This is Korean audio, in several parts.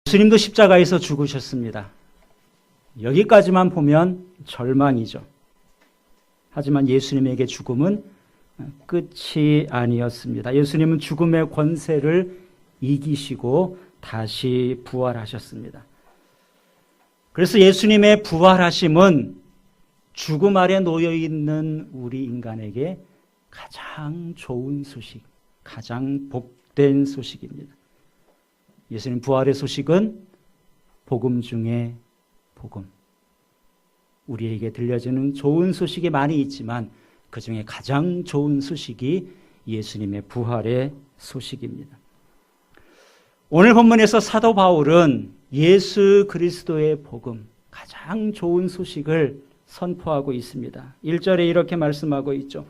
예수님도 십자가에서 죽으셨습니다. 여기까지만 보면 절망이죠. 하지만 예수님에게 죽음은 끝이 아니었습니다. 예수님은 죽음의 권세를 이기시고 다시 부활하셨습니다. 그래서 예수님의 부활하심은 죽음 아래 놓여있는 우리 인간에게 가장 좋은 소식, 가장 복된 소식입니다. 예수님 부활의 소식은 복음 중에 복음. 우리에게 들려주는 좋은 소식이 많이 있지만 그 중에 가장 좋은 소식이 예수님의 부활의 소식입니다. 오늘 본문에서 사도 바울은 예수 그리스도의 복음, 가장 좋은 소식을 선포하고 있습니다. 1절에 이렇게 말씀하고 있죠.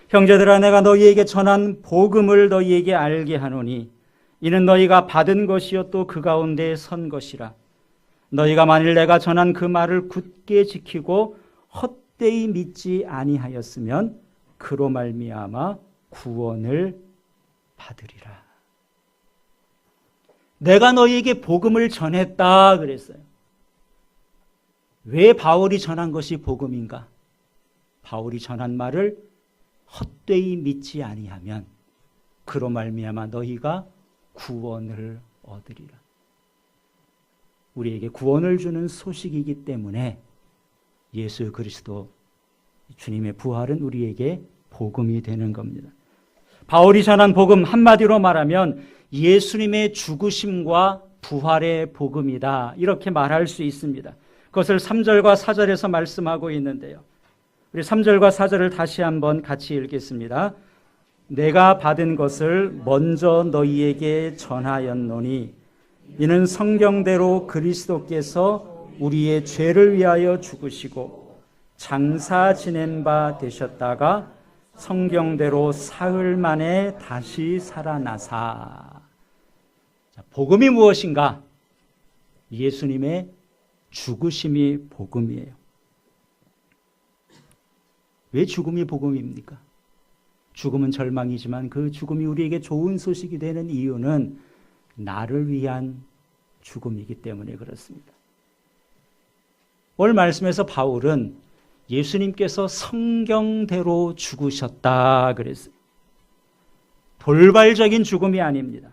형제들아, 내가 너희에게 전한 복음을 너희에게 알게 하노니 이는 너희가 받은 것이요 또 그 가운데 선 것이라. 너희가 만일 내가 전한 그 말을 굳게 지키고 헛되이 믿지 아니하였으면 그로 말미암아 구원을 받으리라. 내가 너희에게 복음을 전했다 그랬어요. 왜 바울이 전한 것이 복음인가? 바울이 전한 말을 헛되이 믿지 아니하면 그로 말미암아 너희가 구원을 얻으리라. 우리에게 구원을 주는 소식이기 때문에 예수 그리스도 주님의 부활은 우리에게 복음이 되는 겁니다. 바울이 전한 복음 한마디로 말하면 예수님의 죽으심과 부활의 복음이다. 이렇게 말할 수 있습니다. 그것을 3절과 4절에서 말씀하고 있는데요. 우리 3절과 4절을 다시 한번 같이 읽겠습니다. 내가 받은 것을 먼저 너희에게 전하였노니 이는 성경대로 그리스도께서 우리의 죄를 위하여 죽으시고 장사 지낸 바 되셨다가 성경대로 사흘 만에 다시 살아나사. 복음이 무엇인가? 예수님의 죽으심이 복음이에요. 왜 죽음이 복음입니까? 죽음은 절망이지만 그 죽음이 우리에게 좋은 소식이 되는 이유는 나를 위한 죽음이기 때문에 그렇습니다. 오늘 말씀에서 바울은 예수님께서 성경대로 죽으셨다 그랬어요. 돌발적인 죽음이 아닙니다.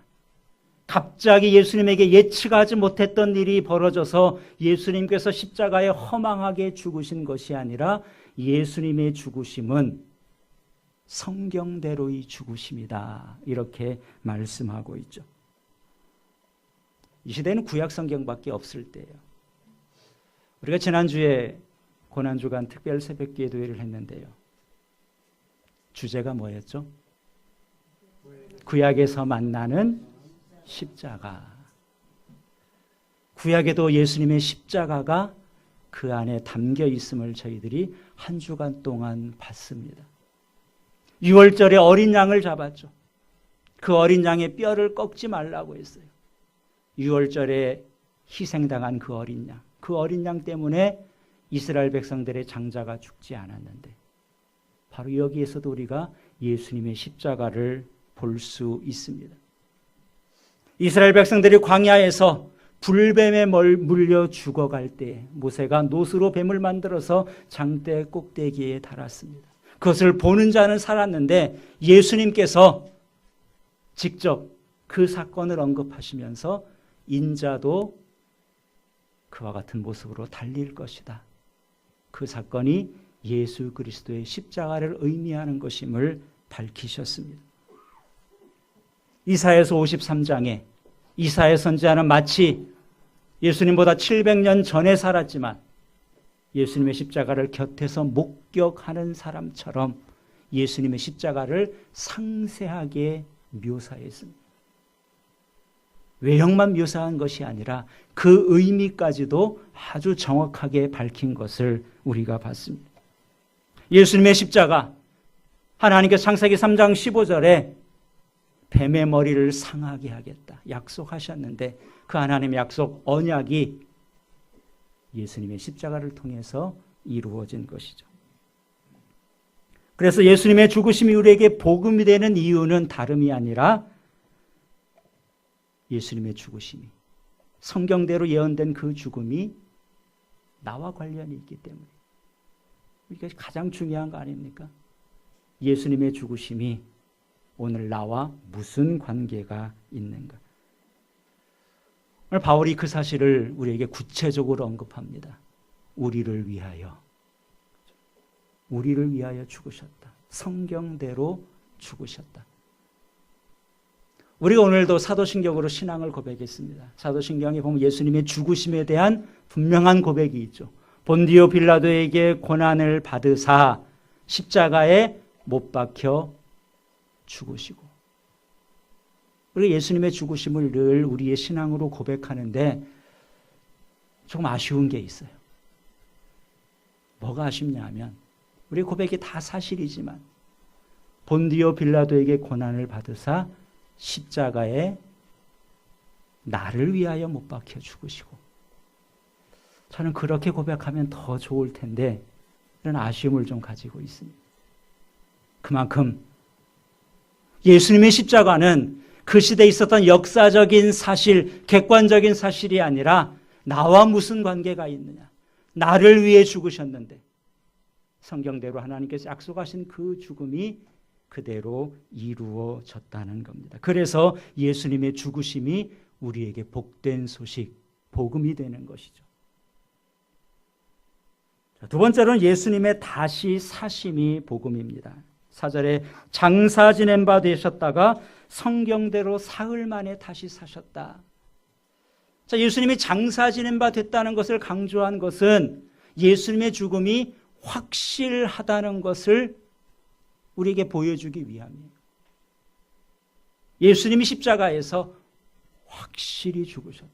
갑자기 예수님에게 예측하지 못했던 일이 벌어져서 예수님께서 십자가에 허망하게 죽으신 것이 아니라 예수님의 죽으심은 성경대로의 죽으심이다. 이렇게 말씀하고 있죠. 이 시대는 구약 성경밖에 없을 때예요. 우리가 지난주에 고난주간 특별 새벽기도 회를 했는데요. 주제가 뭐였죠? 구약에서 만나는 십자가. 구약에도 예수님의 십자가가 그 안에 담겨 있음을 저희들이 한 주간 동안 봤습니다. 6월절에 어린 양을 잡았죠. 그 어린 양의 뼈를 꺾지 말라고 했어요. 6월절에 희생당한 그 어린 양. 그 어린 양 때문에 이스라엘 백성들의 장자가 죽지 않았는데 바로 여기에서도 우리가 예수님의 십자가를 볼 수 있습니다. 이스라엘 백성들이 광야에서 불뱀에 물려 죽어갈 때 모세가 노스로 뱀을 만들어서 장대 꼭대기에 달았습니다. 그것을 보는 자는 살았는데 예수님께서 직접 그 사건을 언급하시면서 인자도 그와 같은 모습으로 달릴 것이다. 그 사건이 예수 그리스도의 십자가를 의미하는 것임을 밝히셨습니다. 이사야서 53장에 이사야 선지자는 마치 예수님보다 700년 전에 살았지만 예수님의 십자가를 곁에서 목격하는 사람처럼 예수님의 십자가를 상세하게 묘사했습니다. 외형만 묘사한 것이 아니라 그 의미까지도 아주 정확하게 밝힌 것을 우리가 봤습니다. 예수님의 십자가, 하나님께서 창세기 3장 15절에 뱀의 머리를 상하게 하겠다 약속하셨는데 그 하나님의 약속 언약이 예수님의 십자가를 통해서 이루어진 것이죠. 그래서 예수님의 죽으심이 우리에게 복음이 되는 이유는 다름이 아니라 예수님의 죽으심이 성경대로 예언된 그 죽음이 나와 관련이 있기 때문에. 이게 가장 중요한 거 아닙니까? 예수님의 죽으심이 오늘 나와 무슨 관계가 있는가? 오늘 바울이 그 사실을 우리에게 구체적으로 언급합니다. 우리를 위하여 죽으셨다. 성경대로 죽으셨다. 우리가 오늘도 사도신경으로 신앙을 고백했습니다. 사도신경에 보면 예수님의 죽으심에 대한 분명한 고백이 있죠. 본디오 빌라도에게 고난을 받으사 십자가에 못 박혀 죽으시고. 우리가 예수님의 죽으심을 늘 우리의 신앙으로 고백하는데 조금 아쉬운 게 있어요. 뭐가 아쉽냐 하면 우리 고백이 다 사실이지만 본디오 빌라도에게 고난을 받으사 십자가에 나를 위하여 못 박혀 죽으시고. 저는 그렇게 고백하면 더 좋을 텐데 이런 아쉬움을 좀 가지고 있습니다. 그만큼 예수님의 십자가는 그 시대에 있었던 역사적인 사실, 객관적인 사실이 아니라 나와 무슨 관계가 있느냐. 나를 위해 죽으셨는데 성경대로 하나님께서 약속하신 그 죽음이 그대로 이루어졌다는 겁니다. 그래서 예수님의 죽으심이 우리에게 복된 소식, 복음이 되는 것이죠. 두 번째로는 예수님의 다시 사심이 복음입니다. 4절에 장사 지낸 바 되셨다가 성경대로 사흘 만에 다시 사셨다. 자, 예수님이 장사 지낸 바 됐다는 것을 강조한 것은 예수님의 죽음이 확실하다는 것을 우리에게 보여주기 위함이에요. 예수님이 십자가에서 확실히 죽으셨다.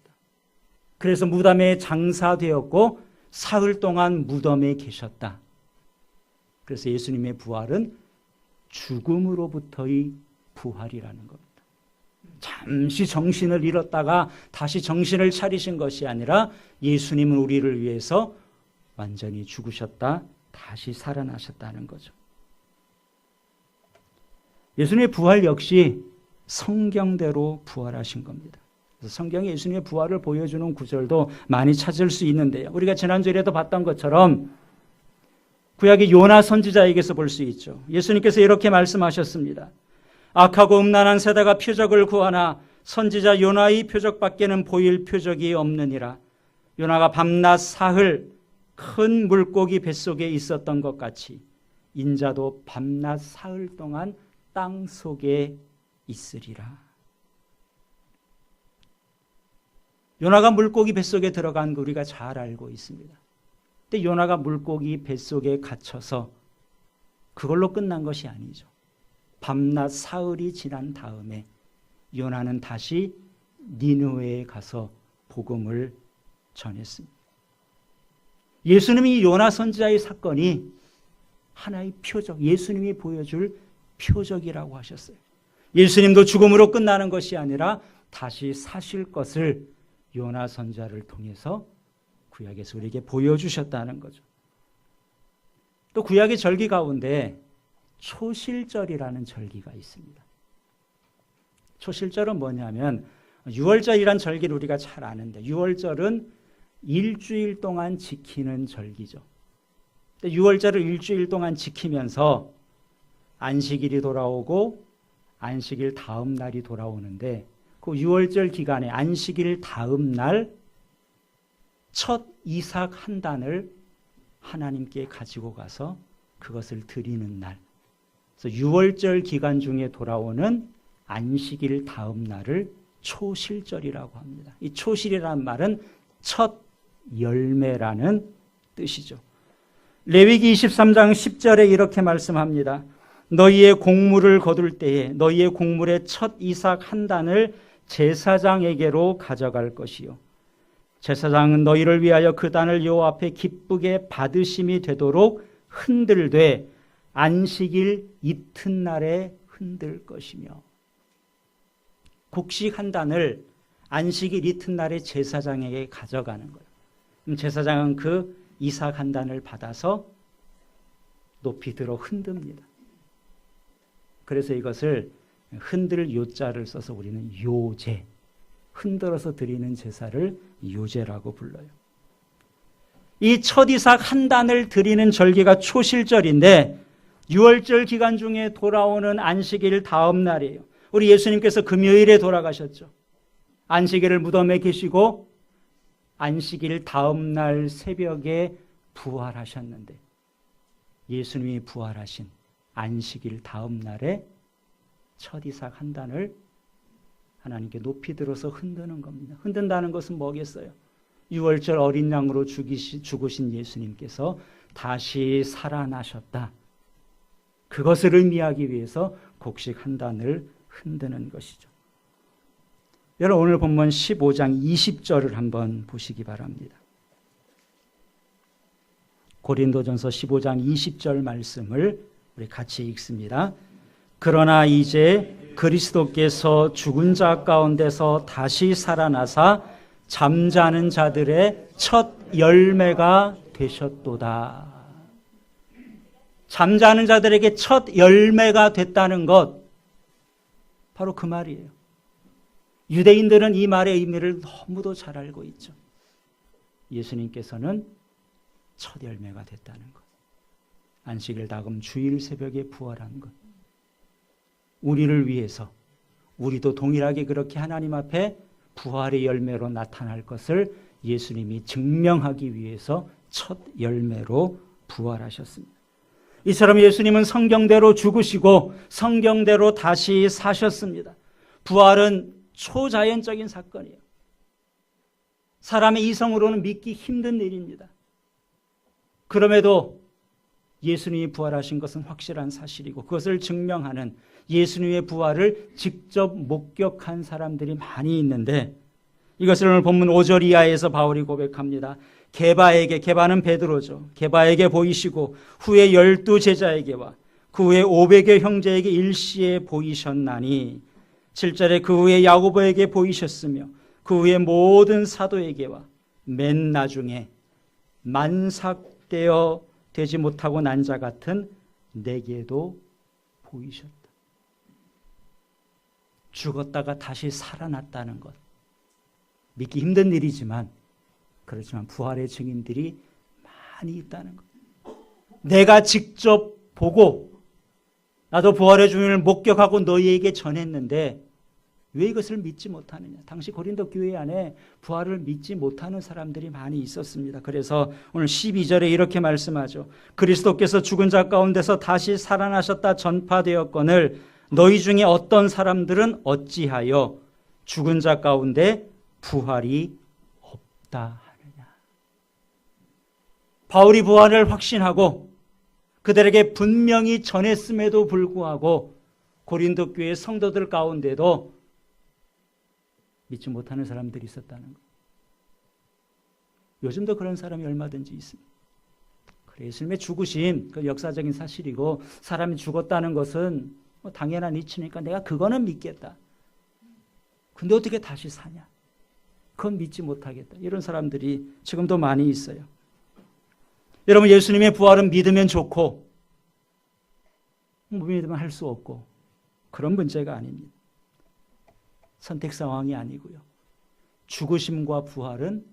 그래서 무덤에 장사되었고 사흘 동안 무덤에 계셨다. 그래서 예수님의 부활은 죽음으로부터의 부활이라는 겁니다. 잠시 정신을 잃었다가 다시 정신을 차리신 것이 아니라 예수님은 우리를 위해서 완전히 죽으셨다, 다시 살아나셨다는 거죠. 예수님의 부활 역시 성경대로 부활하신 겁니다. 그래서 성경에 예수님의 부활을 보여주는 구절도 많이 찾을 수 있는데요. 우리가 지난주에도 봤던 것처럼 구약의 요나 선지자에게서 볼 수 있죠. 예수님께서 이렇게 말씀하셨습니다. 악하고 음란한 세대가 표적을 구하나 선지자 요나의 표적밖에는 보일 표적이 없느니라. 요나가 밤낮 사흘 큰 물고기 뱃속에 있었던 것 같이 인자도 밤낮 사흘 동안 땅 속에 있으리라. 요나가 물고기 뱃속에 들어간 거 우리가 잘 알고 있습니다. 근데 요나가 물고기 뱃속에 갇혀서 그걸로 끝난 것이 아니죠. 밤낮 사흘이 지난 다음에 요나는 다시 니느웨에 가서 복음을 전했습니다. 예수님이 요나 선지자의 사건이 하나의 표적, 예수님이 보여줄 표적이라고 하셨어요. 예수님도 죽음으로 끝나는 것이 아니라 다시 사실 것을 요나 선지자를 통해서 구약에서 우리에게 보여주셨다는 거죠. 또 구약의 절기 가운데 초실절이라는 절기가 있습니다. 초실절은 뭐냐면 유월절이란 절기를 우리가 잘 아는데 유월절은 일주일 동안 지키는 절기죠. 유월절을 일주일 동안 지키면서 안식일이 돌아오고 안식일 다음 날이 돌아오는데 그 유월절 기간에 안식일 다음 날 첫 이삭 한 단을 하나님께 가지고 가서 그것을 드리는 날. 그래서 유월절 기간 중에 돌아오는 안식일 다음 날을 초실절이라고 합니다. 이 초실이라는 말은 첫 열매라는 뜻이죠. 레위기 23장 10절에 이렇게 말씀합니다. 너희의 곡물을 거둘 때에 너희의 곡물의 첫 이삭 한 단을 제사장에게로 가져갈 것이요. 제사장은 너희를 위하여 그 단을 여호와 앞에 기쁘게 받으심이 되도록 흔들되 안식일 이튿날에 흔들 것이며. 곡식 한 단을 안식일 이튿날에 제사장에게 가져가는 거예요. 그럼 제사장은 그 이삭 한 단을 받아서 높이 들어 흔듭니다. 그래서 이것을 흔들 요자를 써서 우리는 요제, 흔들어서 드리는 제사를 유제라고 불러요. 이 첫 이삭 한 단을 드리는 절기가 초실절인데 6월절 기간 중에 돌아오는 안식일 다음 날이에요. 우리 예수님께서 금요일에 돌아가셨죠. 안식일을 무덤에 계시고 안식일 다음 날 새벽에 부활하셨는데 예수님이 부활하신 안식일 다음 날에 첫 이삭 한 단을 하나님께 높이 들어서 흔드는 겁니다. 흔든다는 것은 뭐겠어요? 6월절 어린 양으로 죽으신 예수님께서 다시 살아나셨다. 그것을 의미하기 위해서 곡식 한 단을 흔드는 것이죠. 여러분 오늘 본문 15장 20절을 한번 보시기 바랍니다. 고린도전서 15장 20절 말씀을 우리 같이 읽습니다. 그러나 이제 그리스도께서 죽은 자 가운데서 다시 살아나사 잠자는 자들의 첫 열매가 되셨도다. 잠자는 자들에게 첫 열매가 됐다는 것, 바로 그 말이에요. 유대인들은 이 말의 의미를 너무도 잘 알고 있죠. 예수님께서는 첫 열매가 됐다는 것. 안식일 다음 주일 새벽에 부활한 것. 우리를 위해서, 우리도 동일하게 그렇게 하나님 앞에 부활의 열매로 나타날 것을 예수님이 증명하기 위해서 첫 열매로 부활하셨습니다. 이처럼 예수님은 성경대로 죽으시고 성경대로 다시 사셨습니다. 부활은 초자연적인 사건이에요. 사람의 이성으로는 믿기 힘든 일입니다. 그럼에도 예수님이 부활하신 것은 확실한 사실이고 그것을 증명하는 예수님의 부활을 직접 목격한 사람들이 많이 있는데 이것을 오늘 본문 5절 이하에서 바울이 고백합니다. 게바는 베드로죠. 게바에게 보이시고 후에 12제자에게와 그 후에 500여 형제에게 일시에 보이셨나니 7절에 그 후에 야고보에게 보이셨으며 그 후에 모든 사도에게와 맨 나중에 만삭되어 되지 못하고 난 자 같은 내게도 보이셨다. 죽었다가 다시 살아났다는 것. 믿기 힘든 일이지만 그렇지만 부활의 증인들이 많이 있다는 것. 내가 직접 보고 나도 부활의 주님을 목격하고 너희에게 전했는데 왜 이것을 믿지 못하느냐. 당시 고린도 교회 안에 부활을 믿지 못하는 사람들이 많이 있었습니다. 그래서 오늘 12절에 이렇게 말씀하죠. 그리스도께서 죽은 자 가운데서 다시 살아나셨다 전파되었거늘 너희 중에 어떤 사람들은 어찌하여 죽은 자 가운데 부활이 없다 하느냐. 바울이 부활을 확신하고 그들에게 분명히 전했음에도 불구하고 고린도 교회 성도들 가운데도 믿지 못하는 사람들이 있었다는 것. 요즘도 그런 사람이 얼마든지 있습니다. 그래, 예수님의 죽으심, 그 역사적인 사실이고 사람이 죽었다는 것은 뭐 당연한 이치니까 내가 그거는 믿겠다. 근데 어떻게 다시 사냐? 그건 믿지 못하겠다. 이런 사람들이 지금도 많이 있어요. 여러분, 예수님의 부활은 믿으면 좋고 못 믿으면 할 수 없고 그런 문제가 아닙니다. 선택 상황이 아니고요. 죽으심과 부활은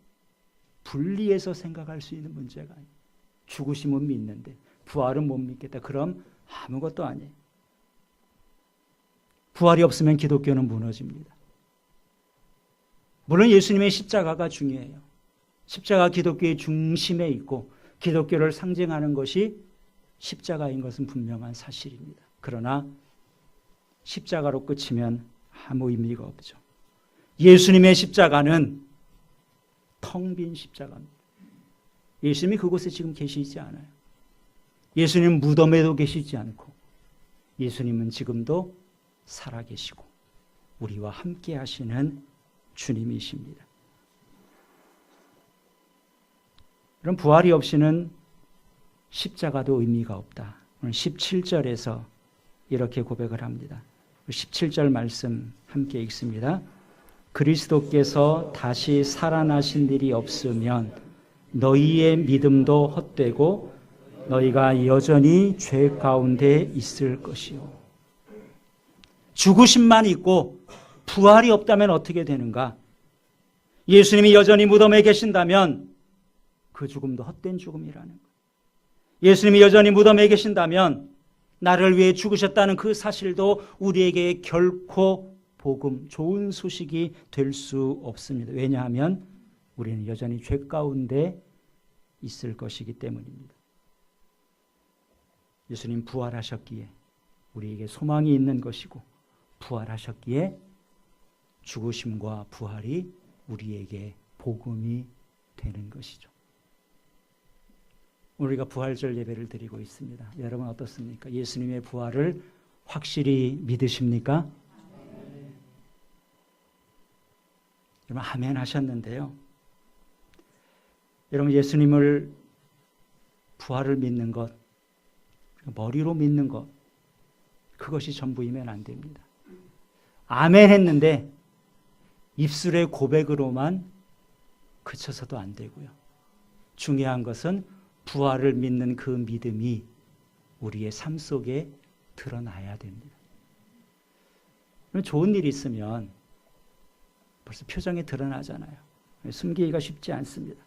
분리해서 생각할 수 있는 문제가 아니에요. 죽으심은 믿는데 부활은 못 믿겠다. 그럼 아무것도 아니에요. 부활이 없으면 기독교는 무너집니다. 물론 예수님의 십자가가 중요해요. 십자가 기독교의 중심에 있고 기독교를 상징하는 것이 십자가인 것은 분명한 사실입니다. 그러나 십자가로 끝이면 아무 의미가 없죠. 예수님의 십자가는 텅 빈 십자가입니다. 예수님이 그곳에 지금 계시지 않아요. 예수님은 무덤에도 계시지 않고 예수님은 지금도 살아계시고 우리와 함께 하시는 주님이십니다. 그럼 부활이 없이는 십자가도 의미가 없다. 오늘 17절에서 이렇게 고백을 합니다. 17절 말씀 함께 읽습니다. 그리스도께서 다시 살아나신 일이 없으면 너희의 믿음도 헛되고 너희가 여전히 죄 가운데 있을 것이요. 죽으심만 있고 부활이 없다면 어떻게 되는가? 예수님이 여전히 무덤에 계신다면 그 죽음도 헛된 죽음이라는 거예요. 예수님이 여전히 무덤에 계신다면 나를 위해 죽으셨다는 그 사실도 우리에게 결코 복음, 좋은 소식이 될 수 없습니다. 왜냐하면 우리는 여전히 죄 가운데 있을 것이기 때문입니다. 예수님 부활하셨기에 우리에게 소망이 있는 것이고, 부활하셨기에 죽으심과 부활이 우리에게 복음이 되는 것이죠. 우리가 부활절 예배를 드리고 있습니다. 여러분 어떻습니까? 예수님의 부활을 확실히 믿으십니까? 여러분 아멘 하셨는데요. 여러분 예수님을 부활을 믿는 것, 머리로 믿는 것, 그것이 전부이면 안 됩니다. 아멘 했는데 입술의 고백으로만 그쳐서도 안 되고요. 중요한 것은 부활을 믿는 그 믿음이 우리의 삶 속에 드러나야 됩니다. 좋은 일이 있으면 벌써 표정에 드러나잖아요. 숨기기가 쉽지 않습니다.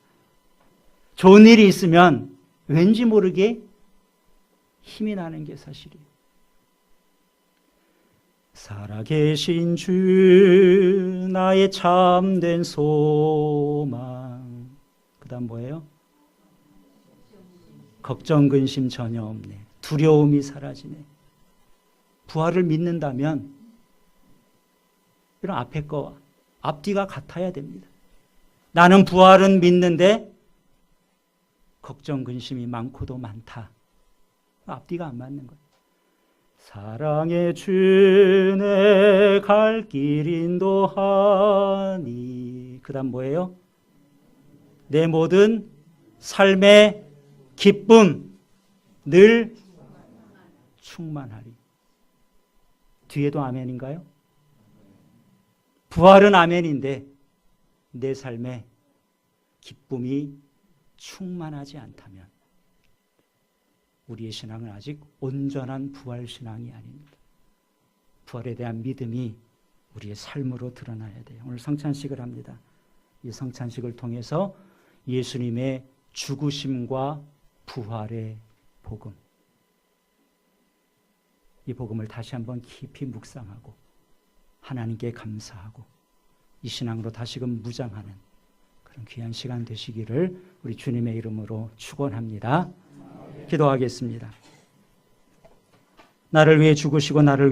좋은 일이 있으면 왠지 모르게 힘이 나는 게 사실이에요. 살아계신 주 나의 참된 소망. 그 다음 뭐예요? 걱정 근심 전혀 없네. 두려움이 사라지네. 부활을 믿는다면 이런 앞에 거와 앞뒤가 같아야 됩니다. 나는 부활은 믿는데 걱정 근심이 많고도 많다. 앞뒤가 안 맞는 거예요. 사랑의 주 내 갈 길 인도하니. 그 다음 뭐예요? 내 모든 삶의 기쁨 늘 충만하리. 뒤에도 아멘인가요? 부활은 아멘인데 내 삶에 기쁨이 충만하지 않다면 우리의 신앙은 아직 온전한 부활 신앙이 아닙니다. 부활에 대한 믿음이 우리의 삶으로 드러나야 돼요. 오늘 성찬식을 합니다. 이 성찬식을 통해서 예수님의 죽으심과 부활의 복음, 이 복음을 다시 한번 깊이 묵상하고 하나님께 감사하고 이 신앙으로 다시금 무장하는 그런 귀한 시간 되시기를 우리 주님의 이름으로 축원합니다. 기도하겠습니다. 나를 위해 죽으시고 나를